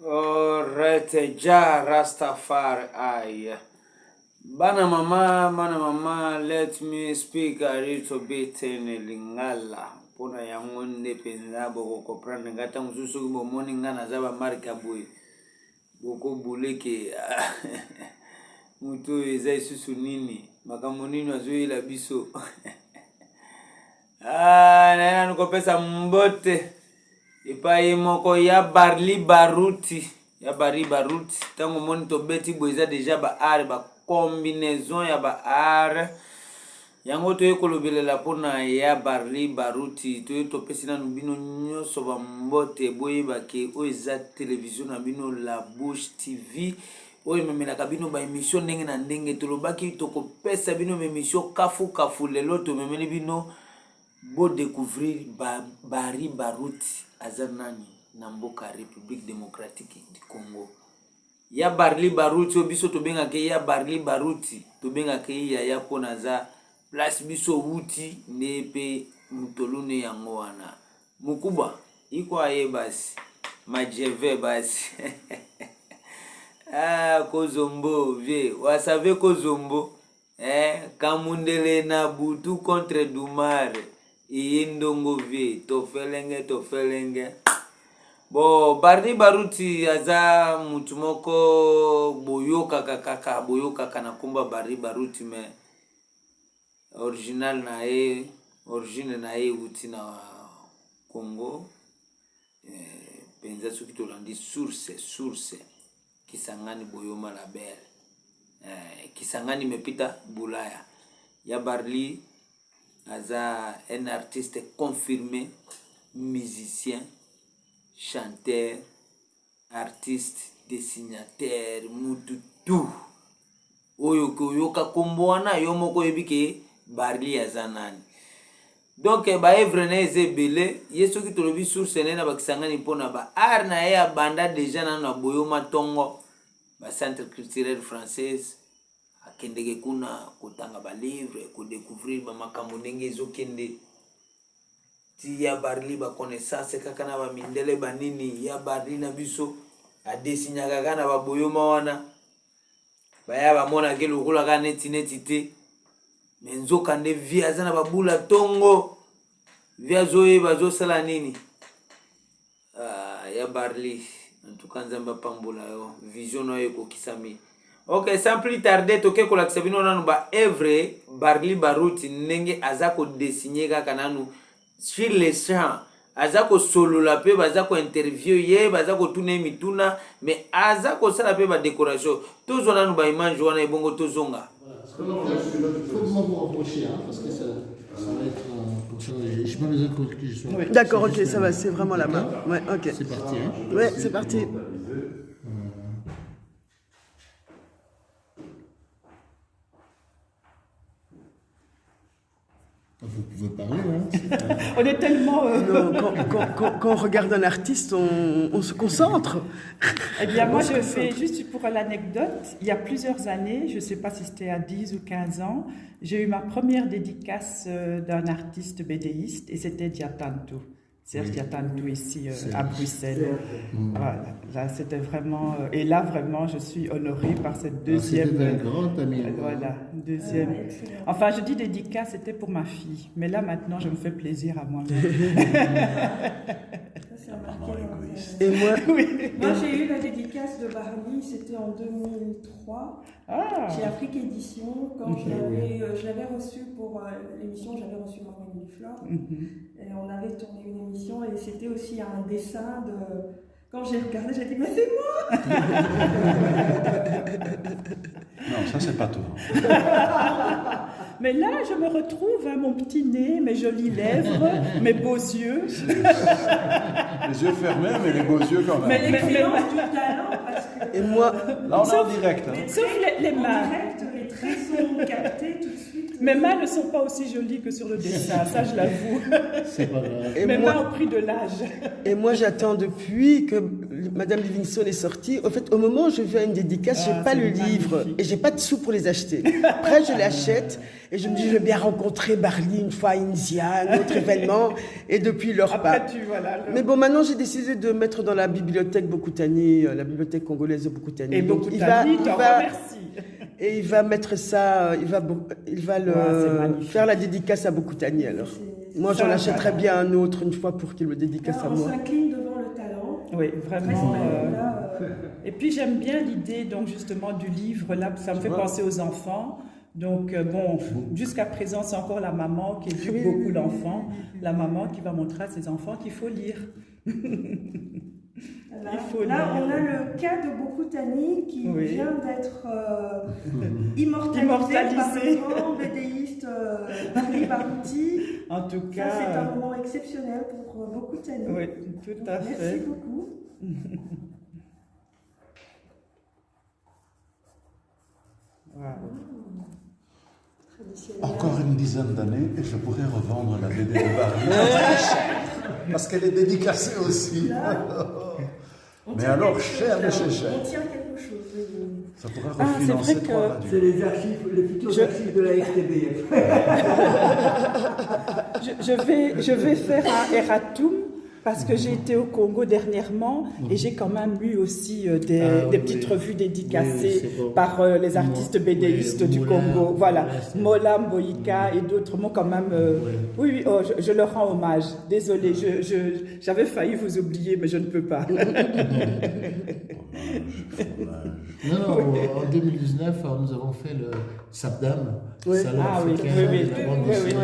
Alright, ja Rastafari. Aye. Bana mama, let me speak a little bit in Lingala. Pona yangonde penza boko comprendre ngata mususu bomoni ngana zaba marka boy. Boko buleke mutu eza isusu nini makambo nini azoyela biso. Nana nukopesa mbote epai moko ya Barli Baruti tango moni to beti boiza deja ba art ba combinaison ya ba art yango to ekolobelela pona ya Barli Baruti to pesi na bino nyonso ba mbote boyeba ke o eza television na bino La Bouche TV oyo memelaka bino ba émission ndenge na ndenge tolobaki tokopesa bino émission kafu lelo to memeli bino bo découvrir Barli Baruti azanani na mboka République démocratique du Congo. Ya Barli Baruti obiso to benga ke ya Barli Baruti to benga ke ya pona za place biso wuti nepe mutolune yango wana mukuba iko aye basi majeve basi. Kozombo vie wasave Kozombo kamundele na butu contre Dumare indongo vie tofelenge bo Barli Baruti aza mutu moko boyoka na kumba Barli Baruti me origine na ye uti na Congo penza soki tolandi source Kisangani Boyoma la Belle Kisangani mepita Bulaya. Ya Barli aza un artiste confirmé, musicien, chanteur, artiste, dessinateur, mututu oyo koyoka komboana yo moko yebike Barli aza nani. Donc ba evre na ezebele yeso ki tolobi source na ba Kisangani pona ba art na ya banda déjà na Boyoma Tongo ba centre culturel française akendeke kuna kotanga ba livre ko découvrir ba makambo ndenge ezokende ti ya Barli ba connaissance kaka na ba mindele ba nini ya Barli na biso a dessiner kaka na ba Boyoma wana baya ba mona ke lokula ka neti te menzoka nde via zana babula Tongo via zoe bazo sala nini ya Barli en tout cas nzamba pambola yo vision yo ko kisami. Ok, sans plus tarder toke ko lakisa bino nanu ba evre Barli Baruti ndenge azako dessiner kaka nanu sur les champs azako solola pe bazako interview ye bazako tuna mituna mais azako sala pe ba décoration tozo nanu ba image wana ebongo tozonga. Faut vous rapprocher parce que ça va être pour ça. J'ai pas besoin que je sois. Oui. D'accord, ok, ça va, c'est vraiment la main. Ouais, ok. C'est parti. Ouais, c'est parti. Vous pouvez parler, hein. On est tellement... Non, quand on regarde un artiste, on se concentre. Eh bien, moi, je fais, juste pour l'anecdote, il y a plusieurs années, je ne sais pas si c'était à 10 ou 15 ans, j'ai eu ma première dédicace d'un artiste bédéiste et c'était Diatantou. Serge Diatantou ici à Bruxelles. Voilà, là, c'était vraiment... et là, vraiment, je suis honorée par cette deuxième... C'était un grand ami. Voilà, deuxième... Enfin, je dis dédicace, c'était pour ma fille. Mais là, maintenant, je me fais plaisir à moi-même. Et moi, Moi, j'ai eu la dédicace de Barli, c'était en 2003, chez Afrique Édition, quand je l'avais reçu pour l'émission, j'avais reçu Maureen Duflor, et on avait tourné une émission, et c'était aussi un dessin de... Quand j'ai regardé, j'ai dit, mais c'est moi. Non, ça c'est pas toi. Mais là, je me retrouve, hein, mon petit nez, mes jolies lèvres, mes beaux yeux. Les yeux fermés, mais les beaux yeux quand même. Mais L'excellence du talent, parce que... et moi, Là, on est en direct. Hein. Sauf les mains. En direct, les traits sont captés tout de suite. Mes mains ne sont pas aussi jolies que sur le dessin, ça je l'avoue. C'est pas grave. Et Mes moi- mains ont pris de l'âge. Et moi, j'attends depuis que Madame Livingston est sortie. Au fait, au moment où je vais à une dédicace, j'ai pas c'est le livre magnifique. et j'ai pas de sous pour les acheter. Après, je l'achète et je me dis, je vais bien rencontrer Barley une fois à India, un autre événement, et depuis leur Après, pas. tu voilà. Mais bon, maintenant, j'ai décidé de mettre dans la bibliothèque Bokoutani, la bibliothèque congolaise de Bokoutani. Et Donc, beaucoup il d'amis, va, t'en remercie. et il va mettre ça, il va c'est magnifique. faire la dédicace à Bokoutani alors. Moi, j'en Ça, achèterais voilà. bien un autre une fois pour qu'il me dédicace à On moi. s'incline devant le talent. Oui, vraiment. Là, Et puis j'aime bien l'idée donc justement du livre là, ça me fait penser aux enfants. Donc bon, jusqu'à présent c'est encore la maman qui éduque beaucoup l'enfant, la maman qui va montrer à ses enfants qu'il faut lire. Là, Il faut là, lire. on a le cas de Bokoutani qui Oui. vient d'être immortalisé Immortalisé. par le grand bédéiste Barley Barouti. En tout Ça, c'est un cas, moment exceptionnel pour Bokoutani. oui, tout à Merci fait. beaucoup. Voilà. Encore une dizaine d'années et je pourrais revendre la BD de Barry très cher. Parce qu'elle est dédicacée aussi. Mais alors, cher de chez cher. On tient quelque chose. Ça pourrait Ah, c'est refinancer vrai que- 3 radios. C'est les archives, les futurs archives de la RTBF. Je vais faire un erratum parce que j'ai été au Congo dernièrement et j'ai quand même lu aussi des petites revues dédicacées Oui, c'est bon. par les artistes bédéistes Oui, du Mola, Congo. Voilà, ouais, c'est- Mola, Mboïka et d'autres mots quand même. Oui, oui, oh, je leur rends hommage. Désolée, j'avais failli vous oublier, mais je ne peux pas. Non, en 2019, alors, nous avons fait le Sabdam, Oui. salon Ah oui, africain oui, oui, de la bande oui, oui. dessinée.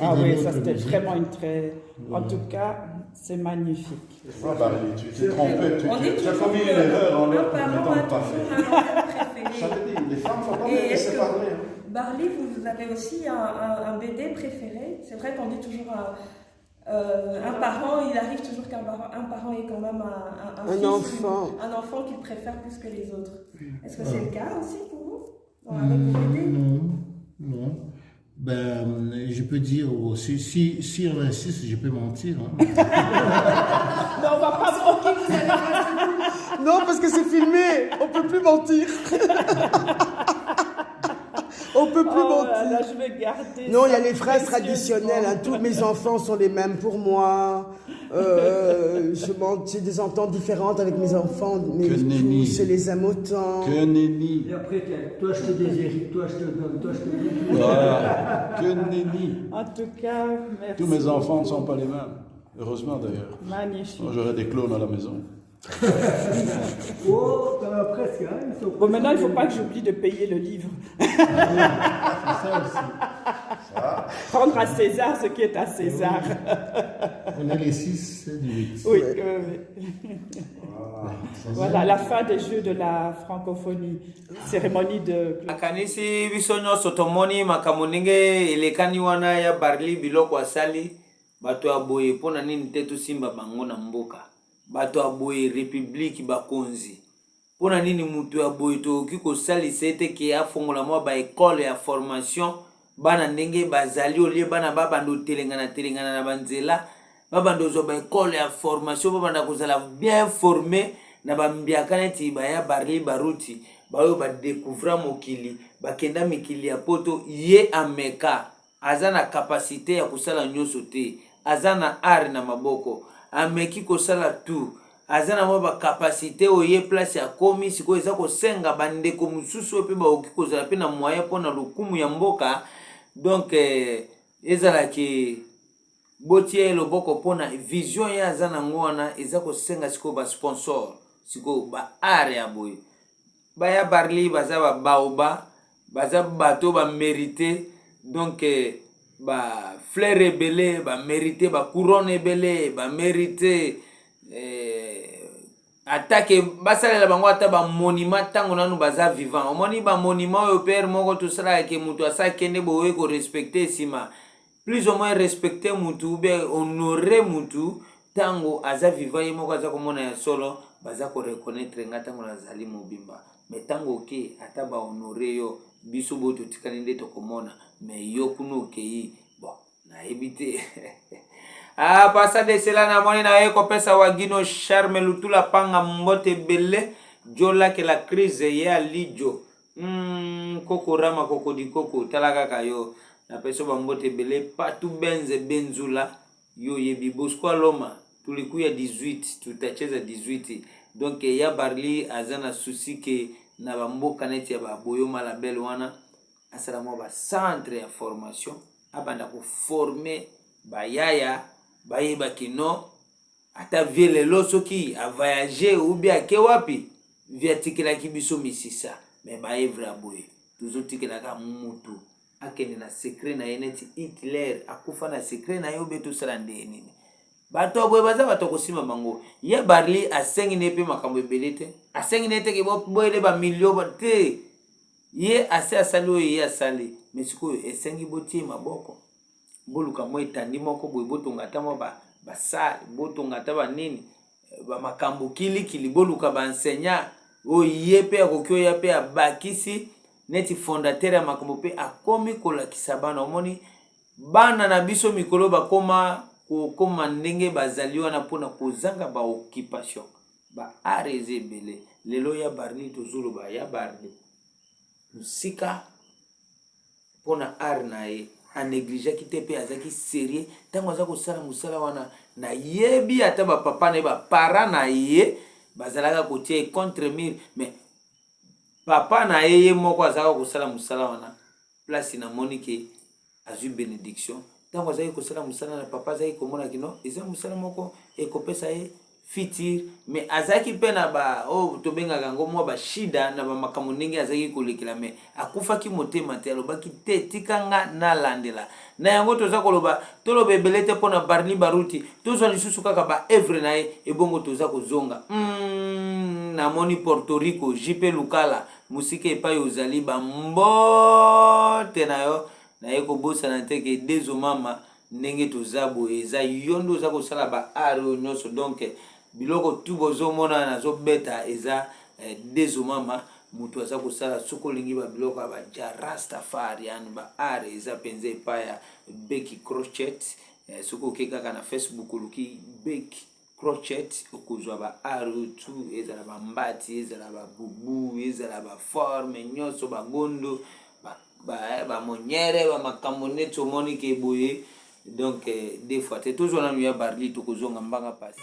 Ah Et oui, des ça autres c'était musiques. vraiment une très... En tout cas, c'est magnifique. Ah, Barry, tu t'es trompé. On dit Tu as toujours commis que une erreur en un leur parent permettant a de toujours pas faire. un enfant préféré. J'avais dit, les femmes ne faut pas Et les est-ce laisser que parler. hein. Barley, vous avez aussi un BD préféré? C'est vrai qu'on dit toujours un parent, il arrive toujours qu'un parent ait quand même un Un fils, enfant. un enfant qu'il préfère plus que les autres. Est-ce que c'est le cas aussi pour vous avec vos BD? Non. Ben, je peux dire, si on insiste, je peux mentir. Hein. Mais on va pas manquer, vous allez... Non, parce que c'est filmé, on peut plus mentir. On peut plus Oh mentir. là là, je vais garder Non, il y a ça les phrases précieusement. traditionnelles. Hein. Tous mes enfants sont les mêmes pour moi. J'ai des ententes différentes avec mes enfants. Mes Que nenni. époux, je les aime autant. Que nenni. Et après, toi je te déshérite, toi je te donne, toi je te donne. Voilà. Que nenni. En tout cas, merci. Tous mes enfants ne sont pas les mêmes. Heureusement d'ailleurs. Magnifique. Sinon, j'aurais des clones à la maison. Oh, ça va presque, hein, ils sont Bon, maintenant, il ne faut pas que j'oublie de payer le livre. C'est ça aussi. Rendre à César ce qui est à César. On est les 6 du 8. Oui, oui. Voilà, la fin des Jeux de la francophonie. Cérémonie de... nakanisi biso nyonso tomoni makambo ndenge elekani wana ya Barley biloko asali bato ya boye mpona nini te tosimba bango na mboka bato ya boye république bakonzi mpona nini mutu ya boye tokoki kosalisa ete ke afongola mwa baekole ya formation bana ndenge bazali olie bana babanda otelengana na banzela babanda ozwa baekole ya formation babanda kozala bien formé na bambiaka neti baya Barley Barouti bayo badécouvra mokili bakenda mikili ya poto ye ameka aza na kapasité ya kosala nyonso te aza na art na maboko ameki kosala tout aza na mwa bakapasité oye place ya komi sikoyo eza kosenga bandeko mosusu oyo mpe baoki kozala mpe na moyen mpona lokumu ya mboka donc ezalaki botia ye loboko mpona vision ye aza nango wana eza kosenga sikoyo basponsor sikoyo baart ya boye baya Barley baza babaoba baza bato bamérité donc fleur ebele bamérité bacouronne ebele bamérité atake basalela bango ata bamonima ntango nanu baza vivant omoni bamonima oyo pere moko tosalaka ke mutu asa kende boye korespecte nsima plus ou moins respecte mutu ube honore mutu ntango aza vivant ye moko aza komona ya solo baza koreconnaître nga ntango nazali mobimba me ntango oke ata bahonore yo biso bo totikali nde tokomona mais yo kuna okei bon nayebi te. Ah, pasa de cela na moni na ye kopesa wagino charme lutula panga mbote bele jola ke la crise ye alijo koko rama koko di koko tala kaka yo na peso ba mbote bele patu benze benzula yo yebi bosko loma tulikuya 18 tutacheza 18 donc ya barli azana souci ke na ba mboka neti ya ba boyo malabel wana asala mo ba centre ya formation abanda ko former ba yaya bayeba kino ata vie lelo soki a voyager ou bien ake wapi via tikelaki biso misisa me baevre aboye tozotikelaka mutu akende na secret na ye neti Hitler akufa na secret na ye obe tosala nde nini bato boye baza bato kosima bango ye barli asengi ne pe makambo ebele te asengi ne te ke boyele bamilio te ye ase asali oyo ye asali me sikoyo esengi botie maboko boluka mo etandi moko boye botonga ata mo basale botonga ata banini bamakambo kilikili boluka baenseignant oyo ye mpe akoki oya mpe abakisi neti fondateur ya makambo mpe akomi kolakisa bana omoni bana na biso mikolo kokoma ndenge bazali wana mpona kozanga baoccupation baare eza ebele lelo ya barli tozoloba ya barli mosika mpona art na ye anegligeaki te mpe azalaki serie ntango aza kosala mosala wana nayebi ata bapapa na ye bapara na ye bazalaka kotia ye contre mire mais papa na ye ye moko azalaka kosala mosala wana place namoni ke azwi bénédiction ntango azalaki kosala mosala na papa azalaki komona kino eza mosala moko ekopesa ye fitir mais azalaki mpe na tobengaka yango mwa bashida na bamakambo ndenge azalaki kolekela mais akufaki motema te alobaki te tikanga nalandela na yango toza koloba toloba ebele te mpona barli baruti tozwa lisusu kaka baevre na ye ebongo toza kozonga namoni Porto Rico jipe lukala musika epai ozali bambote na yo na ye kobosana te ke dezomama ndenge toza boye eza yo nde oza kosala baare oyo nyonso donc biloko tu bozomona nazobeta eza dezomama mutu aza kosala soki olingi babiloko ya baja rastafarian baare eza mpenza epai ya Becky Crochet soki oke kaka na Facebook oluki Becky Crochet okozwa baare oyo tu ezala bambati ezala babubu ezala baforme nyonso bagondo bamoniere bamakambo neti omoni ke boye donc des fois te tozwa nanu ya barli tokozonga mbanga pasi.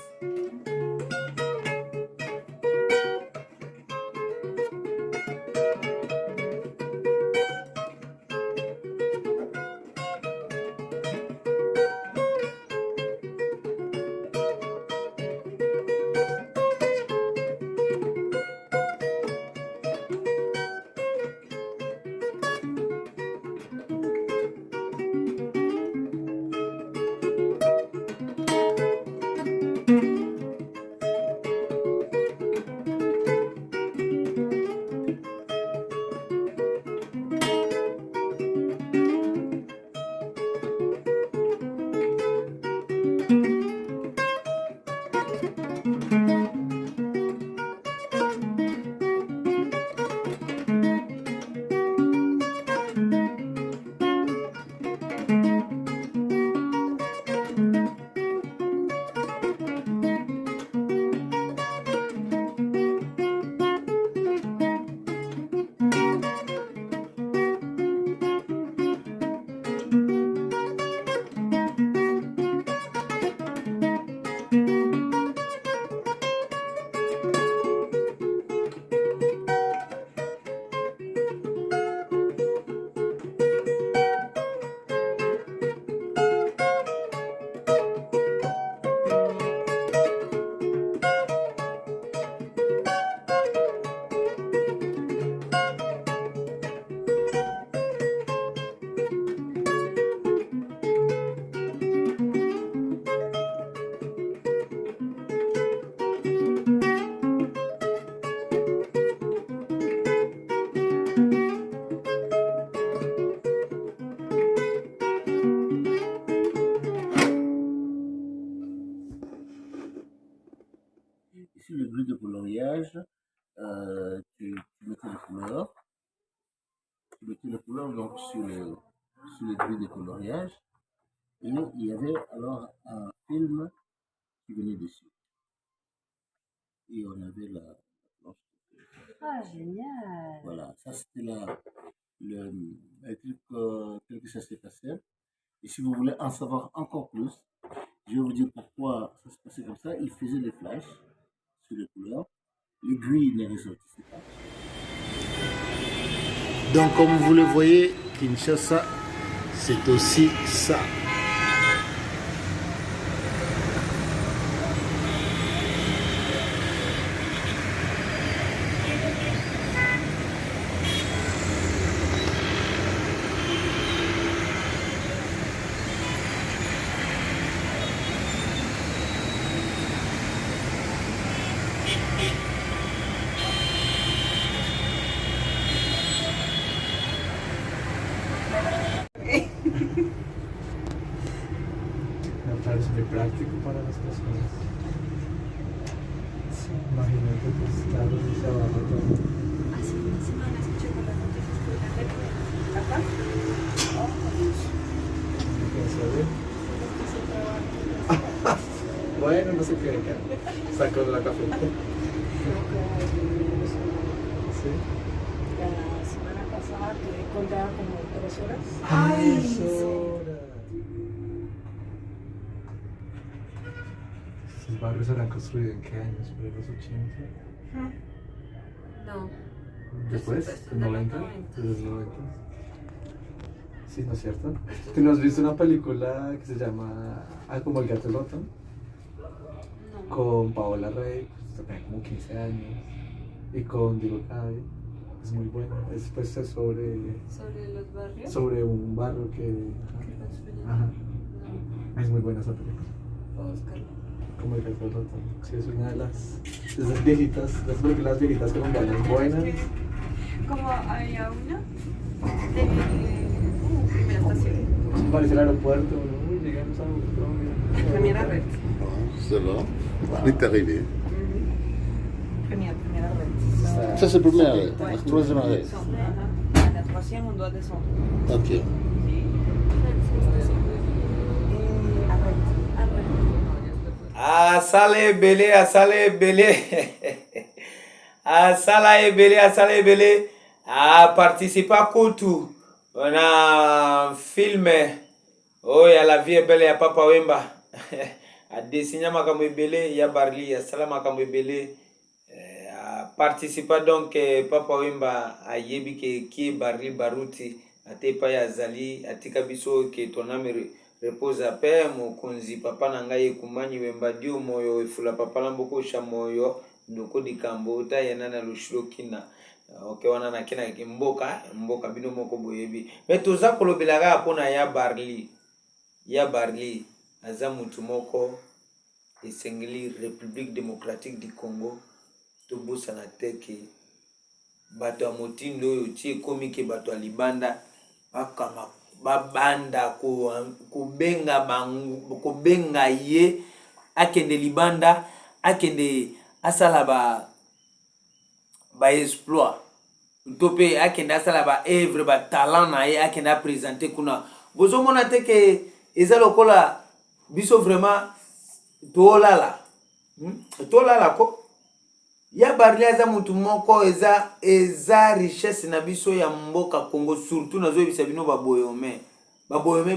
Ici, le bruit de coloriage, tu mettais les couleurs. mettait les couleurs donc, sur les grilles de coloriage. Et il y avait alors un film qui venait dessus. Et on avait la planche. Ah, génial. Voilà, ça c'était le truc tel que ça s'est passé. Et si vous voulez en savoir encore plus, je vais vous dire pourquoi ça se passait comme ça. Il faisait des flashs sur les couleurs. Les grilles ne ressortissaient pas. Donc comme vous le voyez, Kinshasa, c'est aussi ça. Me parece muy práctico para las personas. Sí, imagínate pues claro, dice abajo todo. Hace una semana escuché por las noticias que la red acá. Bueno, no sé qué acá. Sacó de la cafeta. Sí. La semana pasada quedé colgada como 3 horas. ¡Ay! 3 horas. ¿Estos barrios eran construidos en qué años? ¿Por los 80? No. ¿Después? ¿En 90? ¿De los 90? Sí, ¿no es cierto? ¿Tú no has visto una película que se llama como El gato Lotto? No. Con Paola Rey, pues tenía como 15 años. Y con Diego Cabe. Es muy buena. Es pues sobre ¿Sobre los barrios? sobre un barrio que... ¿Qué construyen? Ajá. No. Es muy buena esa película. Puedo buscarlo. Como El gato Lotto. Sí, es una de las viejitas, las películas viejitas colombianas buenas. Como había una de primera estación. Parece el aeropuerto, ¿no? Uy, llegamos a Colombia. Première red. C'est là. On est arrivé. Première red. Ça, c'est le premier arrêt. La troisième arrêt. À la troisième, on doit descendre. Ok. Et Asala ebele, asala ebele. Asala ebele, asala ebele. A participa kutu. On a filmé. Oh, ya la vie est belle ya Papa Wemba. A dessiné makambo ebele ya Barli, ya sala makambo ebele. A participa donc Papa Wemba a yebi ke ki Barli Baruti atepa ya zali atika biso ke ton âme repose à paix mokonzi papa na ngai ekumanyi Wemba dio moyo efula papa lamboko sha moyo ndoko dikambo ta yana na lushiro kina oke wana na kina mboka bino moko boyebi mais toza kolobelaka pona ya Barli aza mutu moko esengeli République démocratique du Congo tobosana teke bato ya motindo oyo ti ekomi ke bato ya libanda bakama babanda kobenga ye akende libanda akende asala ba exploit to pe akende asala ba œuvre ba talent na ye akende a présenter kuna bozomona te ke eza lokola biso vraiment tolala ko ya Barli aza mutu moko eza richesse na biso ya mboka Congo surtout nazo ebisa bino baboyome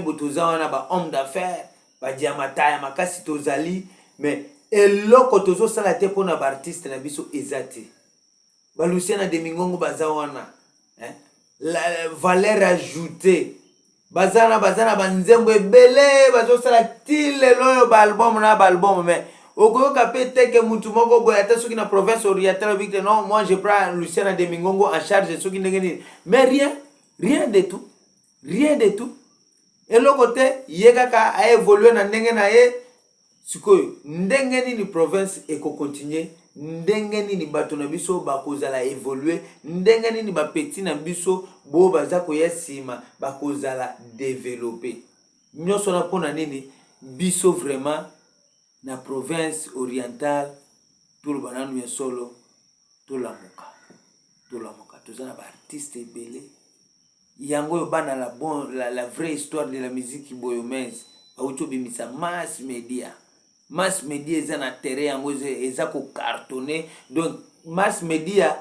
botoza wana ba homme d'affaires ba diamata ya makasi tozali mais eloko tozo sala te pona ba artiste na biso ezate ba Luciana de Mingongo baza wana la valeur ajoutée bazana banzembo ebele bazo sala tile loyo ba album mais okoyoka pe teke mutu moko boya ta soki na province orientale bikte non moi je prends Luciana de Mingongo en charge soki ndenge nini mais rien de tout eloko te ye kaka a évoluer na ndenge na ye sikoyo ndenge nini province eko continuer ndenge nini bato na biso bakozala évoluer ndenge nini ba petit na biso bo baza koya sima bakozala développer nyonso na pona nini biso vraiment na province orientale toloba nanu ya solo tolamuka tozala ba artiste ebele yango bana la vraie histoire de la musique boyomese auto bimisa mass media eza na terrain yango eza ko cartonner. Donc mass media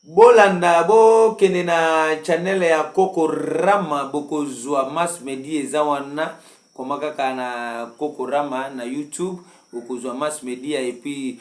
bolanda bo kene na channel ya Koko Rama bokozwa mass media eza wana komaka kana Koko Rama na YouTube bokozwa mass media et puis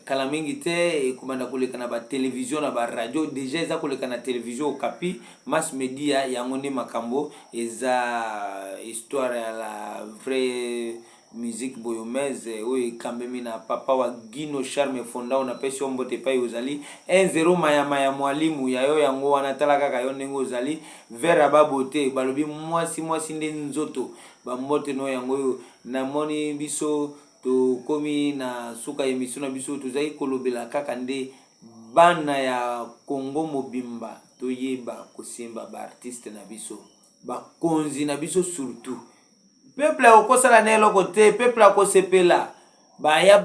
kala mingi te komanda koleka na ba télévision na ba radio déjà eza koleka na télévision Okapi. Mass media yango ne makambo eza histoire ya la vraie musique boyomese oyo kambemi na papa wa Gino Charme Fonda na pesi ombote pai ozali 1-0 maya mwalimu ya yo yango wana tala kaka yo ndenge ozali vera babote balobi mwasi nde nzoto bambote no yango yo namoni biso to komi na suka emission na biso tozali kolobela kaka nde bana ya Congo mobimba toyeba kosemba ba artiste na biso ba konzi na biso surtout peuple okosala na eloko te peuple akosepela baya